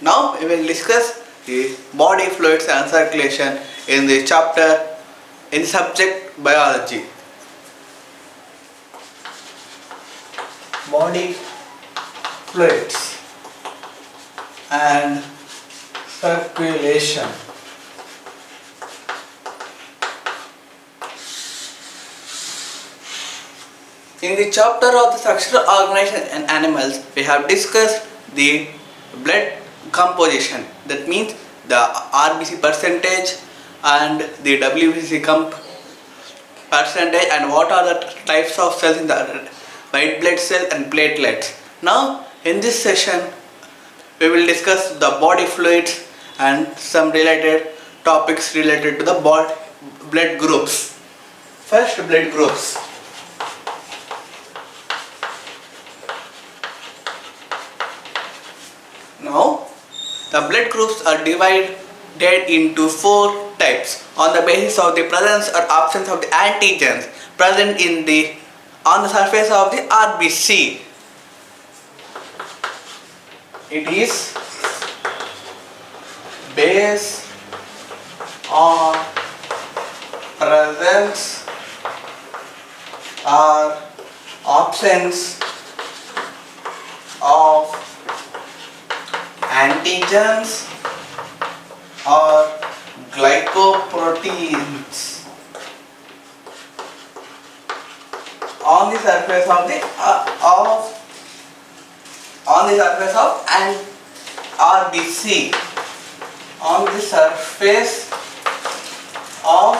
Now we will discuss the body fluids and circulation in the chapter in subject biology. Body fluids and circulation. In the chapter of the structural organization in animals, we have discussed the blood composition. That means the RBC percentage and the WBC percentage, and what are the types of cells in the white blood cell and platelets. Now in this session we will discuss the body fluids and some related topics related to the blood groups. First, blood groups. Now, the blood groups are divided into four types on the basis of the presence or absence of the antigens present on the surface of the RBC. It is based on presence or absence of antigens or glycoproteins on the surface of an RBC, on the surface of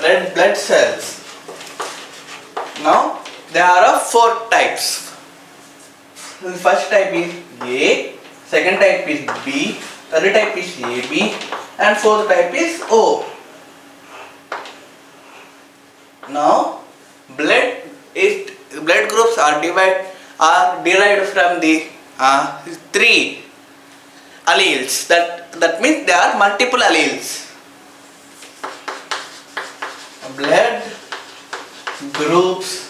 red blood cells. Now there are four types. The first type is A, second type is B, third type is AB, and fourth type is O. Now blood groups are derived from the three alleles. That means there are multiple alleles. Blood groups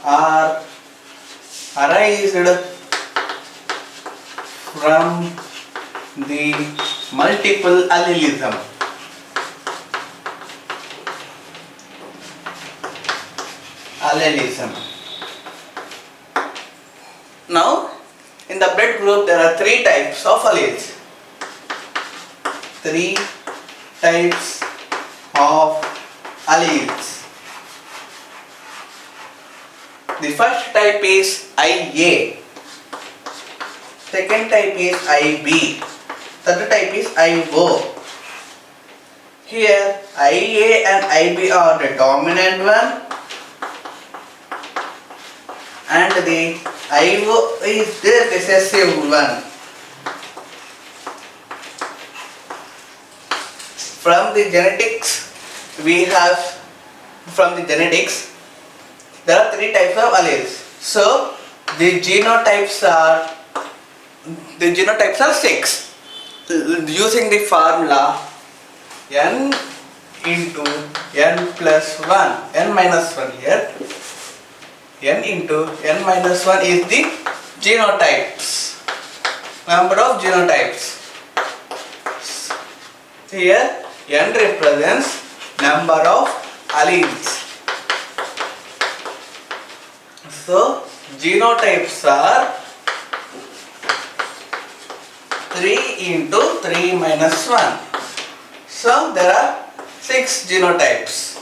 are arised from the multiple allelism. Now, in the blood group there are three types of alleles. Three types of alleles. The first type is IA, second type is IB, third type is IO. Here IA and IB are the dominant one, and the IO is the recessive one. From the genetics, there are three types of alleles. So the genotypes are 6. Using the formula n into n plus 1, n minus 1 here. N into n minus 1 is the genotypes, number of genotypes. Here n represents number of alleles. So genotypes are 3 into 3 minus 1. So there are 6 genotypes.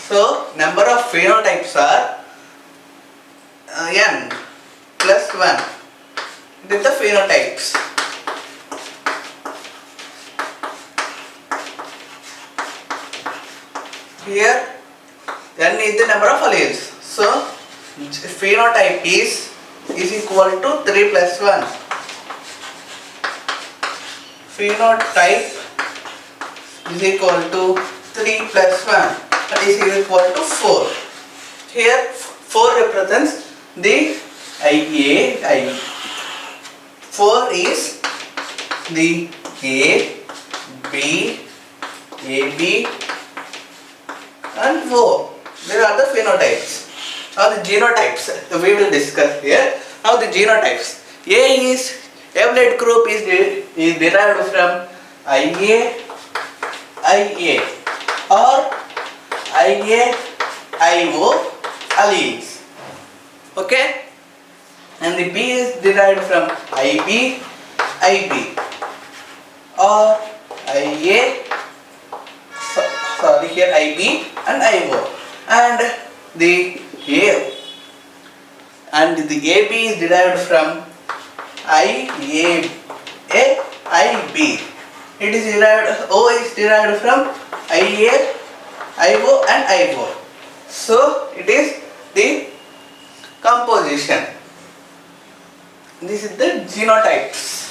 So number of phenotypes are n plus 1. This is the phenotypes. Here n is the number of alleles. So phenotype is equal to 3 plus 1. Phenotype is equal to 3 plus 1. That is equal to 4. Here 4 represents the IA. 4 is the A, B, AB and O. There are the phenotypes. Now the genotypes we will discuss here. Now the genotypes. A blood group is derived from IA or IO alleles. Okay? And the B is derived from IB or IA, sorry, here IB and IO, and the AB is derived from IB. It is derived, O is derived from IA, IO and IO. So it is the composition. This is the genotypes.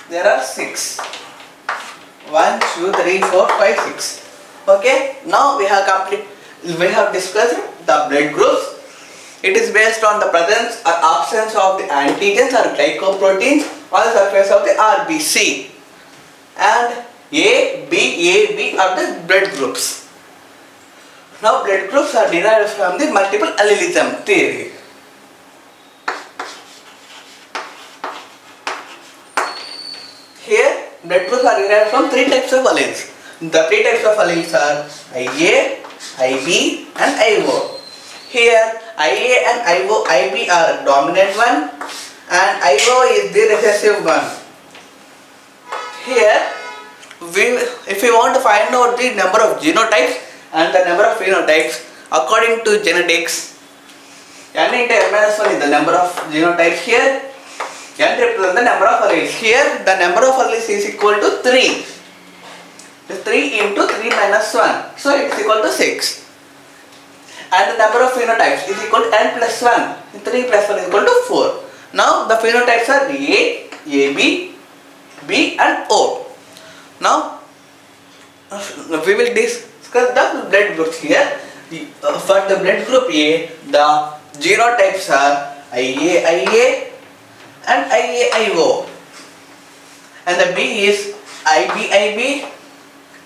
There are 6. 1, 2, 3, 4, 5, 6. Okay. Now we have discussed the blood groups. It is based on the presence or absence of the antigens or glycoproteins on the surface of the RBC. And AB are the blood groups. Now blood groups are derived from the multiple allelism theory. Here blood groups are derived from 3 types of alleles. The 3 types of alleles are IA, IB and IO. Here IA and IB are dominant one and IO is the recessive one. Here if we want to find out the number of genotypes and the number of phenotypes according to genetics, N into M-1 is the number of genotypes here. N represents the number of alleles. Here the number of alleles is equal to 3. 3 into 3 minus 1. So it is equal to 6. And the number of phenotypes is equal to N plus 1. 3 plus 1 is equal to 4. Now the phenotypes are A, AB, B and O. Now we will discuss the blood groups here. For the blood group A, the genotypes are IA and IO, and the B is IB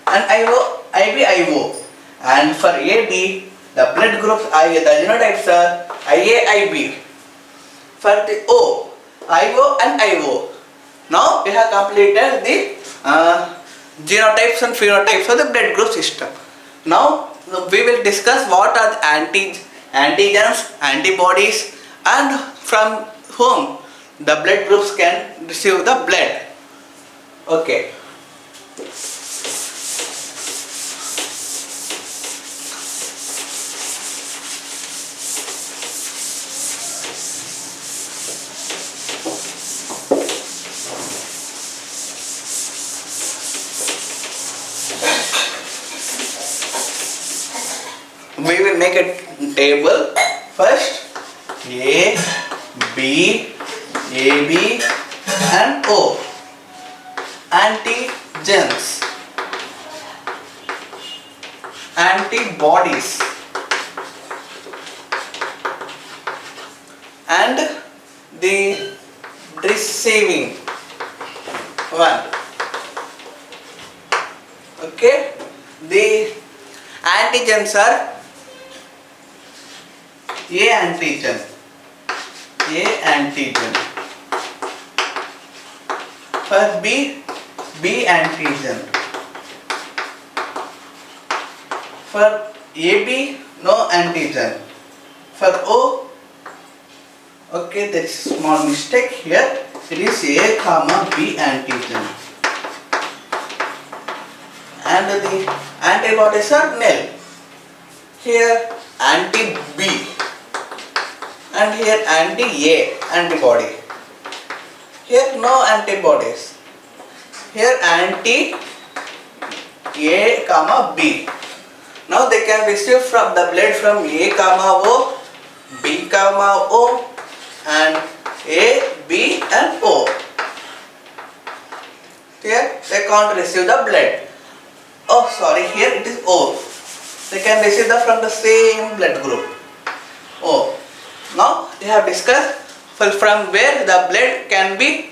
and IO. And for AB, the blood groups the genotypes are IB. For the O, IO and IO. Now we have completed the genotypes and phenotypes of the blood group system. Now we will discuss what are the antigens, antibodies, and from whom the blood groups can receive the blood. Okay. We will make a table. First A, B, AB and O. Antigens, antibodies and the receiving one. Okay, the antigens are A antigen, for B antigen, for AB no antigen, for O, okay, there is a small mistake here, it is A comma B antigen, and the antibodies are nil. Here anti-B and here anti-A antibody. Here no antibodies. Here anti-A comma B. Now they can receive from the blood from A comma O, B comma O and A, B and O. Here they can't receive the blood. Oh sorry, here it is O. They can receive from the same blood group. O. Now they have discussed from where the blood can be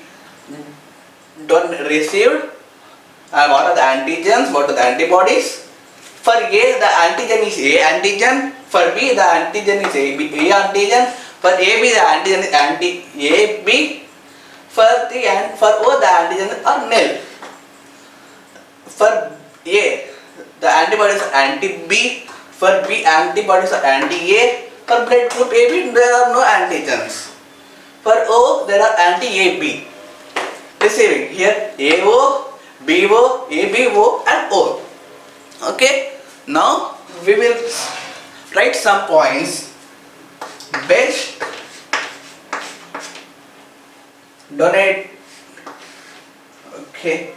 received And what are the antigens? What are the antibodies? For A, the antigen is A antigen. For B, the antigen is A antigen. For AB, the antigen is anti-AB. For O, the antigens are nil. For A, the antibodies are anti-B. For B, antibodies are anti-A. For blood group AB, there are no antigens. For O, there are anti-AB. Receiving here AO, BO, ABO and O. Okay. Now we will write some points. Best donate. Okay.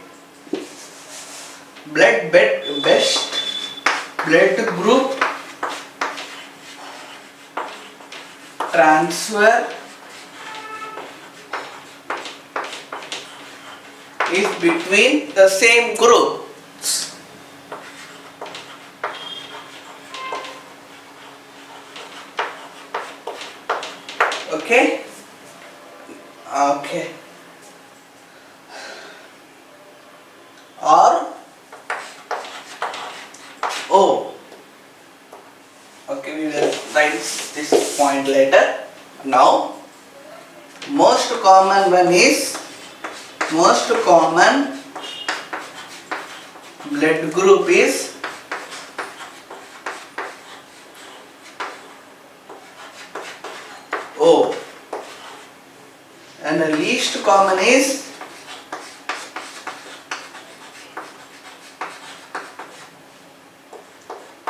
Best blood group transfer is between the same groups. Okay. Okay. Or O. Okay, we will write this point later. Now, most common blood group is O, and the least common is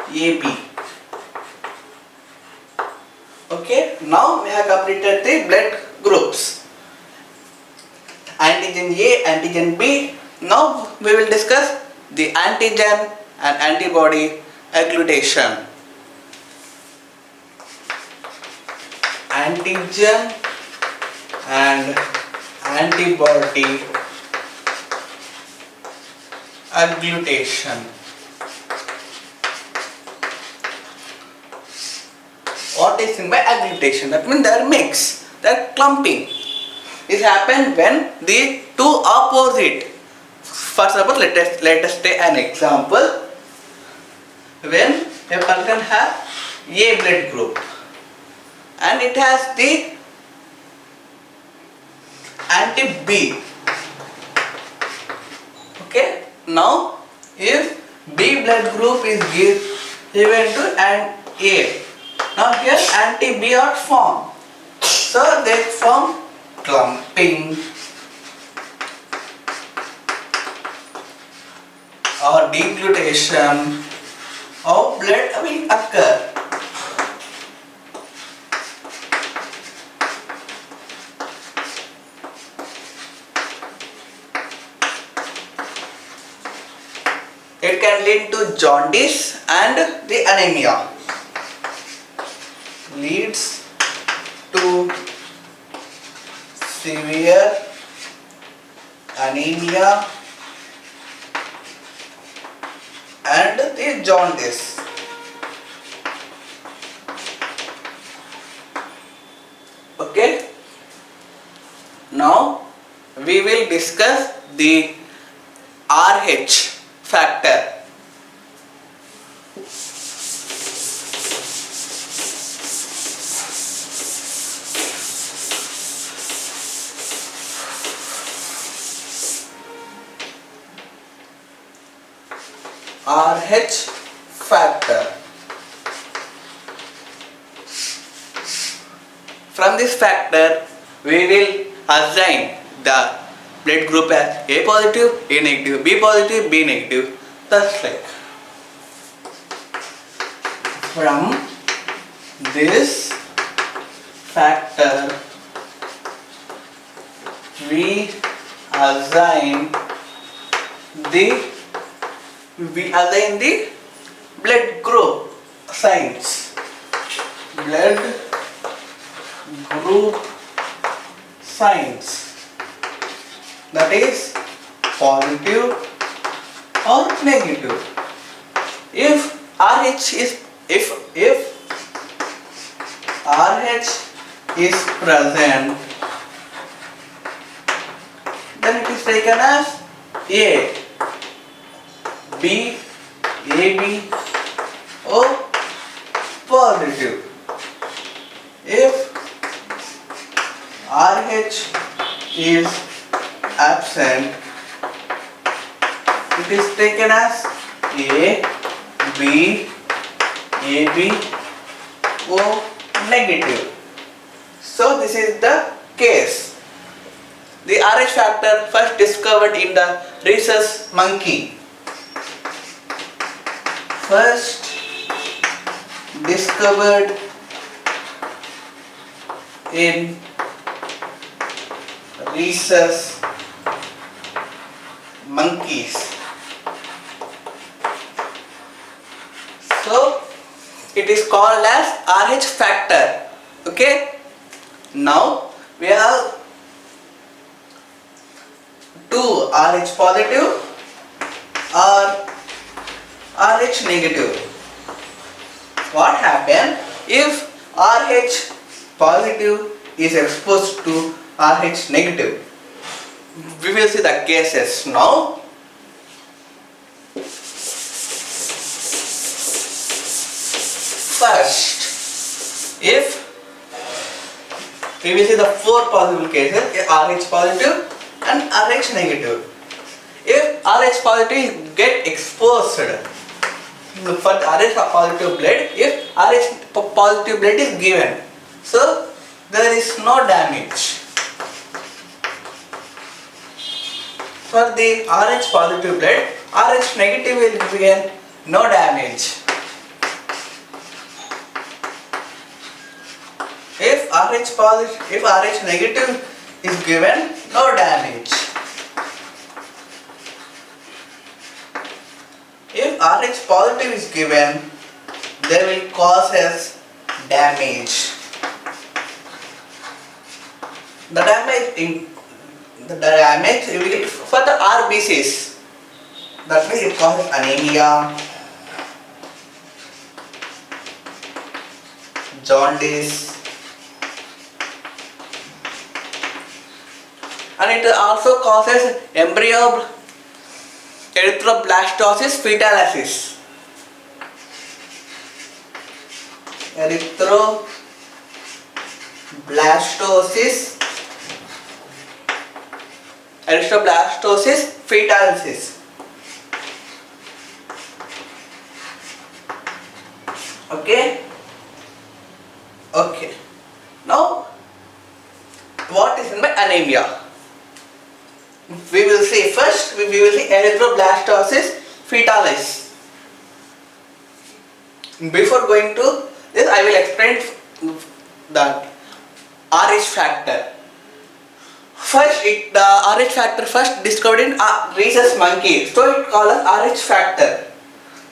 AB. Okay, now we have completed the blood groups. Antigen A, antigen B. Now we will discuss the antigen and antibody agglutation. Antigen and antibody agglutation. What is meant by agglutation? That means they are mixed, they are clumping. It happens when the two opposite. For example, let us take an example. When a person has A blood group and it has the anti-B. Okay. Now, if B blood group is given to an A, now here anti-B are formed. So they form clumping or deglutation of blood will occur. It can lead to jaundice and the anemia. Leads to severe anemia and the jaundice. Okay. Now we will discuss the RH factor. RH factor. From this factor, we will assign the blood group as A positive, A negative, B positive, B negative. That's like. From this factor, we assign the blood group signs. Blood group signs, that is positive or negative. If RH is present, then it is taken as A. B, AB, O positive. If RH is absent, it is taken as A, B, AB, O negative. So this is the case. The RH factor first discovered in the rhesus monkey. First discovered in rhesus monkeys. So it is called as RH factor. Okay. Now we have two RH positive or RH negative. What happens if RH positive is exposed to RH negative? We will see the cases now. First, if we will see the four possible cases, RH positive and RH negative. If RH positive get exposed for the RH positive blood, if RH positive blood is given, so there is no damage. For the RH positive blood, RH negative will be given, no damage. If RH positive, if RH negative is given, no damage. If RH positive is given, they will cause us damage. The damage will for the RBCs. That means it causes anemia, jaundice, and it also causes embryo erythroblastosis fetalis. Erythroblastosis fetalis. Okay. Okay. Now, what is in my anemia? We will see first. We will see erythroblastosis fetalis. Before going to this, I will explain that RH factor. First, the RH factor first discovered in rhesus monkey. So it called as RH factor.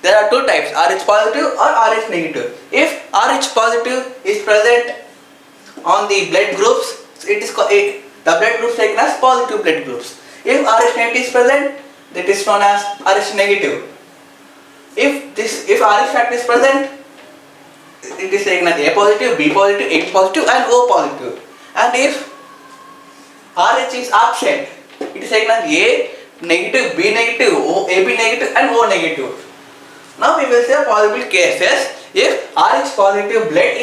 There are two types, RH positive or RH negative. If RH positive is present on the blood groups, it is called the blood groups taken as positive blood groups. If RH negative is present, that is known as RH negative. If RH factor is present, it is taken as A positive, B positive, A positive and O positive. And if RH is absent, it is taken as A negative, B negative, AB negative and O negative. Now we will see possible cases if RH positive blood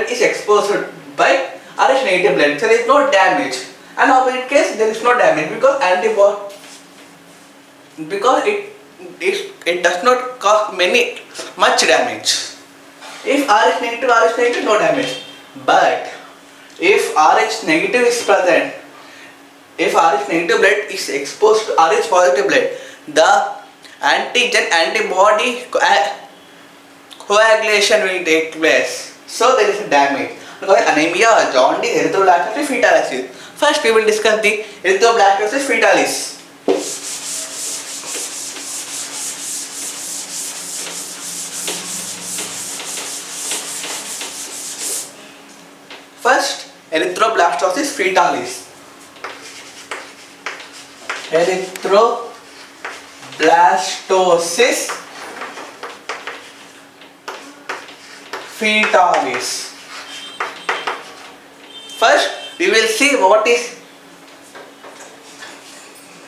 is exposed by RH negative blood, so there is no damage. And opposite case, there is no damage because it does not cause much damage. If RH negative, no damage. But if RH negative is present, if RH negative blood is exposed to RH positive blood, the antigen antibody coagulation will take place. So there is a damage. Anemia, jaundice, erythroblastosis fetalis. First we will discuss the erythroblastosis fetalis. First, erythroblastosis fetalis. Erythroblastosis fetalis. First, we will see what is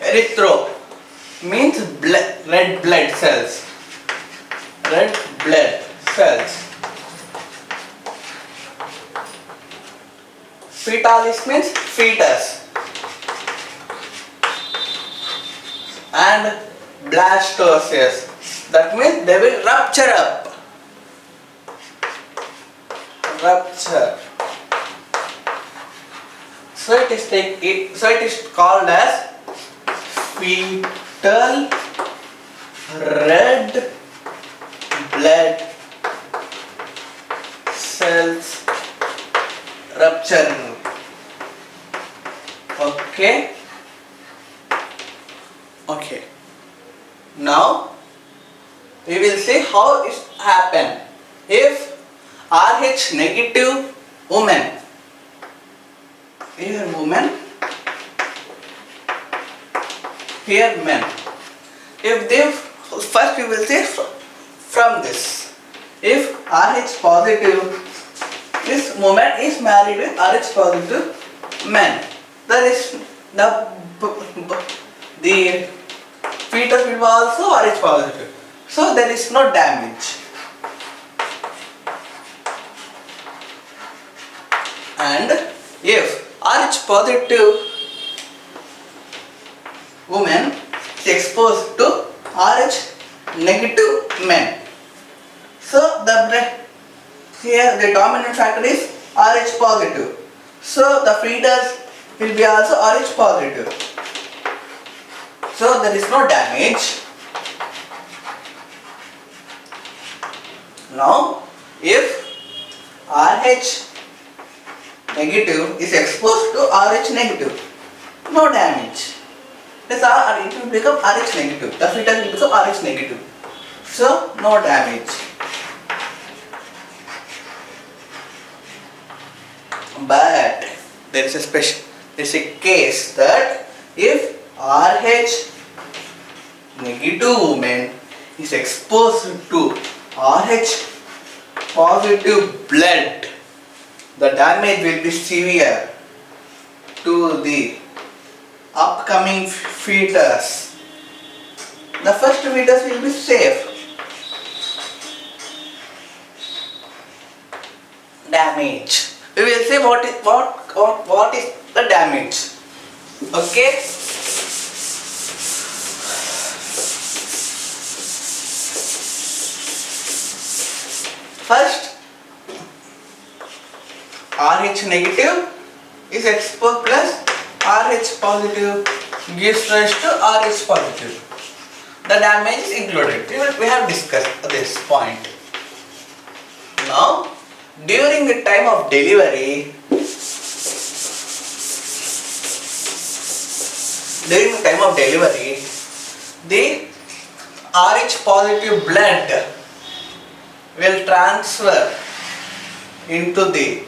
erythro means red blood cells. Red blood cells. Fetalis means fetus. And blastocysts. That means they will rupture up. Rupture. So it is called as fetal red blood cells rupture. Okay. Okay. Now we will see how it happen. If Rh negative woman, here woman, here men. If they first we will say from this. If Rh positive, this woman is married with Rh positive man. There is the fetus will be also Rh positive. So there is no damage. And if Rh positive woman is exposed to Rh negative men, so here the dominant factor is Rh positive. So the fetus will be also Rh positive. So there is no damage. Now if Rh negative is exposed to Rh negative, no damage. It will become Rh negative. The fetus will become Rh negative. So no damage. But there is a case that if Rh negative woman is exposed to Rh positive blood, the damage will be severe to the upcoming fetus. The first fetus will be safe. Damage. We will see what is the damage. Okay. First, Rh negative is exposed plus Rh positive gives rise to Rh positive. The damage is included. We have discussed this point. Now, during the time of delivery, the Rh positive blood will transfer into the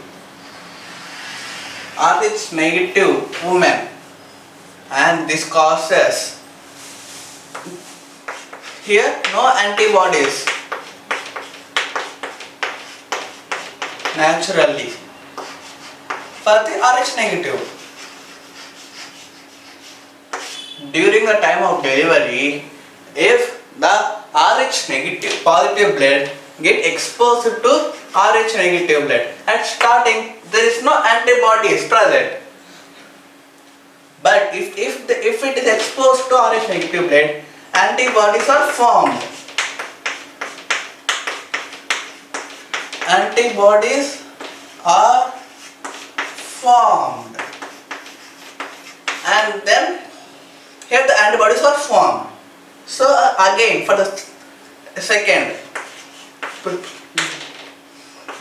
Rh negative woman, and this causes here no antibodies naturally for the Rh negative. During the time of delivery, if the Rh negative positive blood get exposed to Rh negative blood, at starting there is no antibodies present. But if it is exposed to Rh negative blood, antibodies are formed. Antibodies are formed, and then here the antibodies are formed. So again, for the second,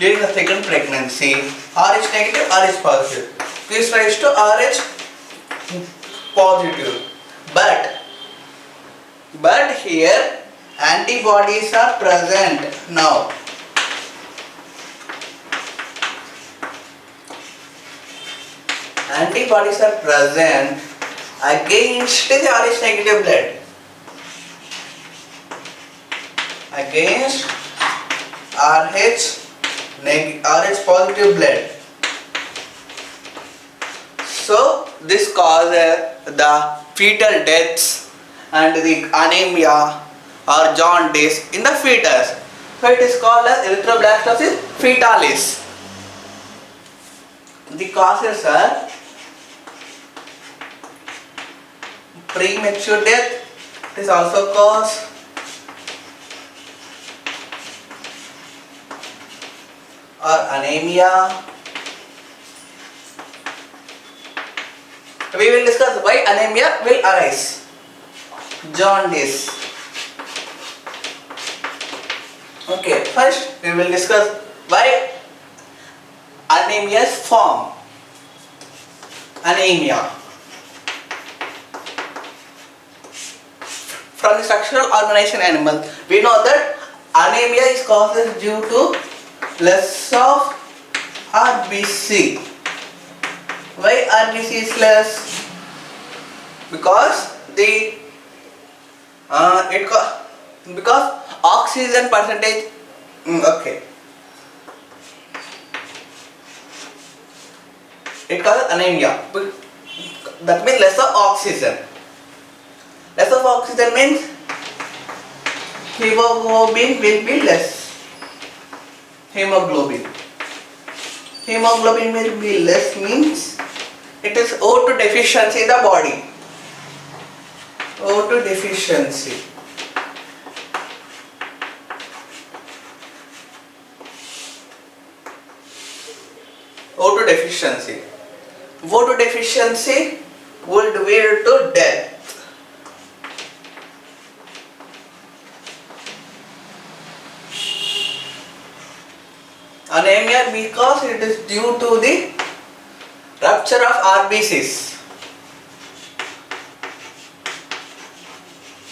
during the second pregnancy, Rh negative, Rh positive gives rise to Rh positive. But here antibodies are present now. Antibodies are present against the Rh negative blood. Against Rh positive blood. So this causes the fetal deaths and the anemia or jaundice in the fetus. So it is called as erythroblastosis fetalis. The causes are premature death. It is also cause or anemia. We will discuss why anemia will arise. Jaundice. Okay, first we will discuss why anemia is formed. Anemia. From the structural organization animal, we know that anemia is caused due to less of RBC. Why RBC is less? Because because oxygen percentage. Okay. It causes anemia. That means less of oxygen. Less of oxygen means hemoglobin will be less. Hemoglobin will be less means it is O2 deficiency in the body. O2 deficiency. O2 deficiency. O2 deficiency would lead to death. Anemia because it is due to the rupture of RBCs.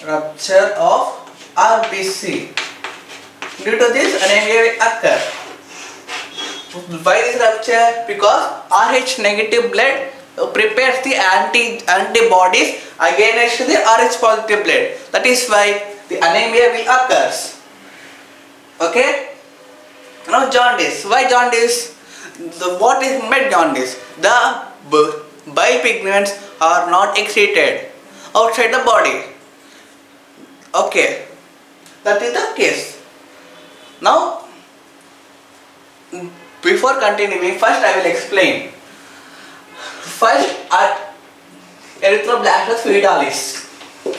Rupture of RBC. Due to this, anemia will occur. Why this rupture? Because Rh negative blood prepares the antibodies against the Rh positive blood. That is why the anemia will occur. Okay? Now jaundice. Why jaundice? What is made jaundice? The bile pigments are not excreted outside the body. Okay, that is the case. Now, before continuing, first I will explain. First, erythroblastosis fetalis.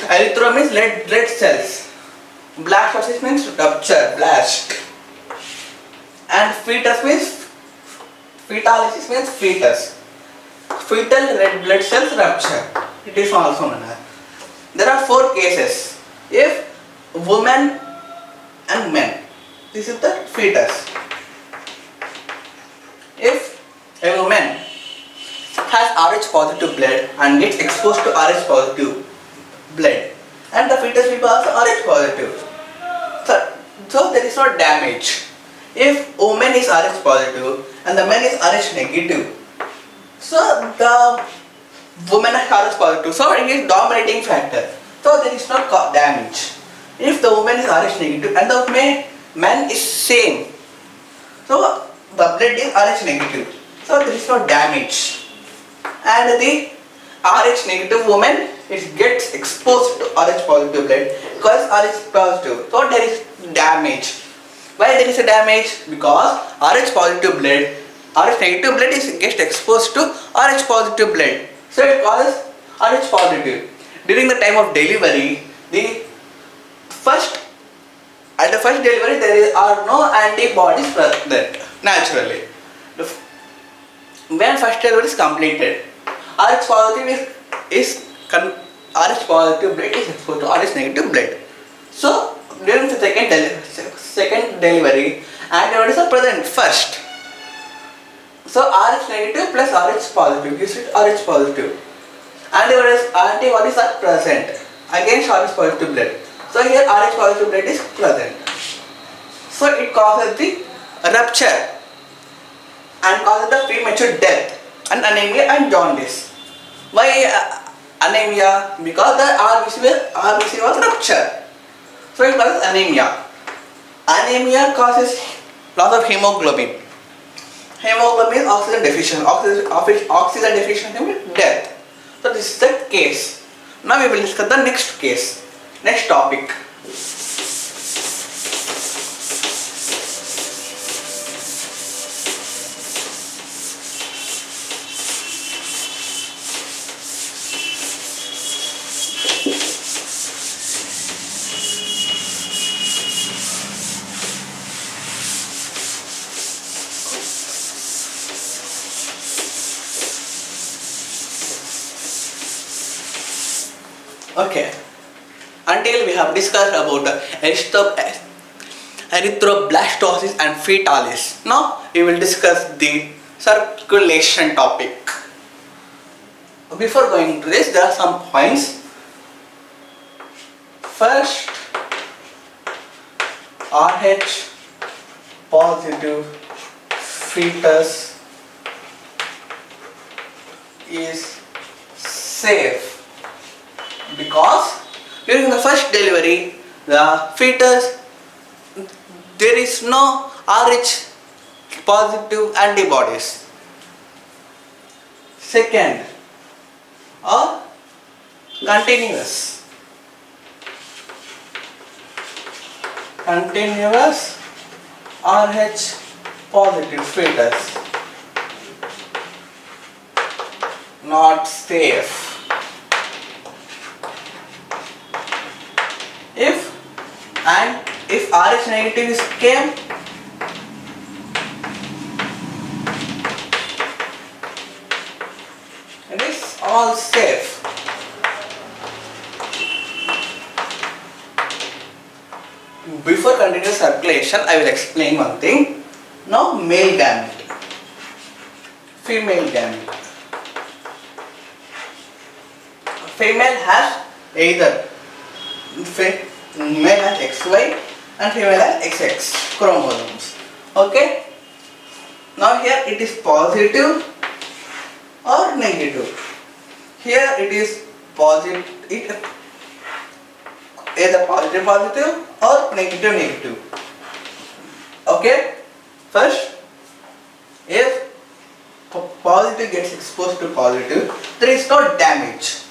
Erythro means red cells. Blastosis means rupture, blast. And fetus means fetalis means fetus. Fetal red blood cells rupture. It is also known as. There are 4 cases. If women and men, this is the fetus. If a woman has Rh positive blood and gets exposed to Rh positive blood, and the fetus will be also Rh positive, so there is no damage. If woman is Rh positive and the man is Rh negative, so the woman is Rh positive, so it is dominating factor. So there is no damage. If the woman is Rh negative and the man is same, so the blood is Rh negative, so there is no damage. And the Rh negative woman gets exposed to Rh positive blood because Rh positive, so there is damage. Why there is a damage? Because Rh positive blood, Rh negative blood gets exposed to Rh positive blood, so it causes Rh positive. During the time of delivery, at the first delivery there are no antibodies present naturally. When first delivery is completed, Rh positive Rh positive blood is exposed to Rh negative blood. So during the second delivery, antibodies are present first. So Rh negative plus Rh positive gives it Rh positive. Antibodies are present against Rh positive blood. So here Rh positive blood is present. So it causes the rupture and causes the premature death and anemia and jaundice. Why anemia? Because the RBC was ruptured. So it causes anemia. Anemia causes loss of hemoglobin. Hemoglobin is oxygen deficient. Oxygen deficiency means death. So this is the case. Now we will discuss the next case, next topic. Okay, until we have discussed about the erythroblastosis and fetalis. Now we will discuss the circulation topic. Before going to this, there are some points. First, RH positive fetus is safe because during the first delivery the fetus, there is no RH positive antibodies. Second, or continuous RH positive fetus not safe. If RH negative is came, it is all safe. Before continuing circulation, I will explain one thing. Now male gamete, female gamete. Female has either male has XY and female has XX chromosomes. Okay. Now here it is positive or negative. Here it is positive, either positive or negative. Okay. First, if positive gets exposed to positive, there is no damage.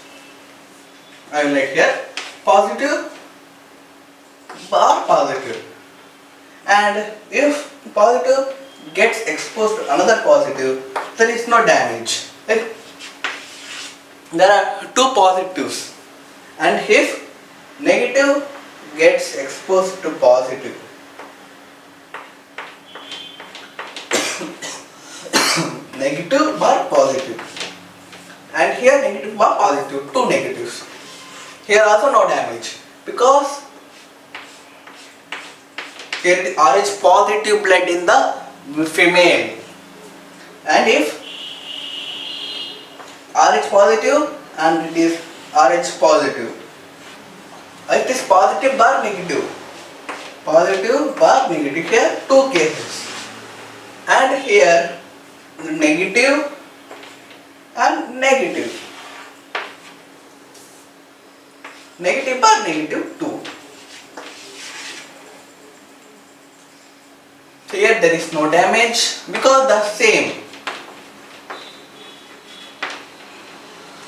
I will write here positive bar positive, and if positive gets exposed to another positive, there is no damage. If there are two positives and if negative gets exposed to positive, negative bar positive, and here negative bar positive, two negatives. Here also no damage because here is RH positive blood in the female, and if RH positive and it is RH positive, it is positive bar negative, here two cases, and here negative and negative bar negative 2. So here there is no damage because the same.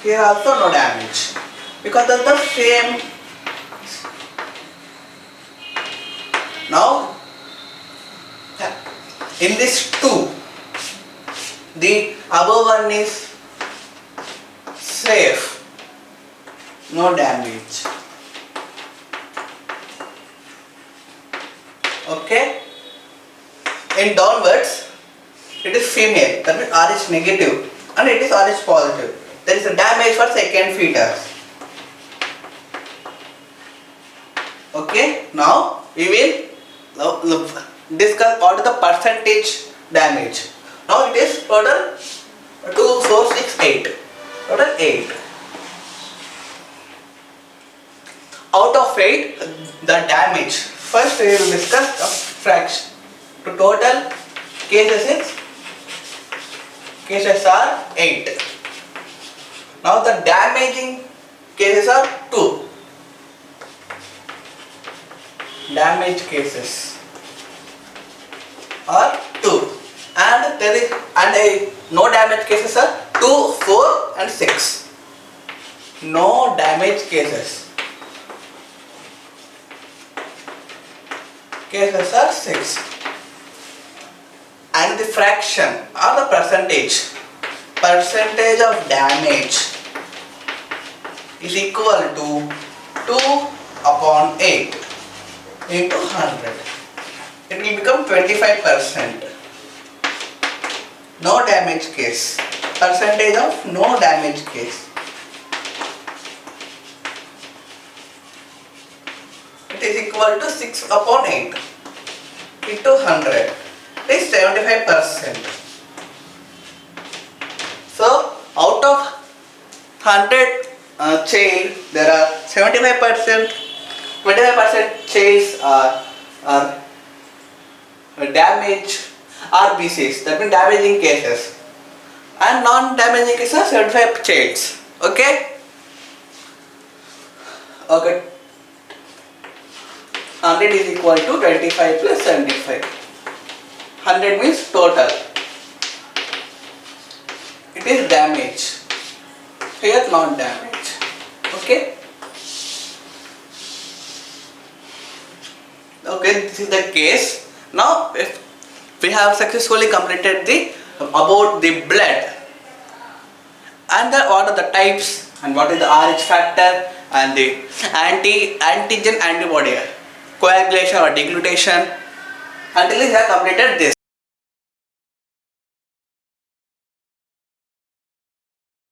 Here also no damage because of the same. Now in this 2, the above one is safe, no damage. Okay. In downwards, it is female, that means RH negative, and it is RH positive. There is a damage for second fetus. Okay. Now we will discuss what is the percentage damage. Now it is total 2, 4, 6, 8. Total 8. Out of 8, the damage. First we will discuss the fraction. To total cases are 8. Now the damaging cases are 2. Damage cases are 2, and there is no damage cases are 2, 4 and 6. no damage cases. Cases are 6. And the fraction or the percentage of damage is equal to 2 upon 8 into 100. It will become 25%. No damage case. Percentage of no damage case. It is equal to 6 upon 8 into 100. It is 75%. So out of 100 child, there are 75%, 25% childs are damage RBCs, that means damaging cases, and non-damaging cases are 75 childs. Okay? Okay. 100 is equal to 25 plus 75. 100 means total. It is damage. Here non-damage. Okay? Okay, this is the case. Now, if we have successfully completed about the blood and what are the types and what is the RH factor and the antigen antibody, coagulation or deglutition. Until we have completed this.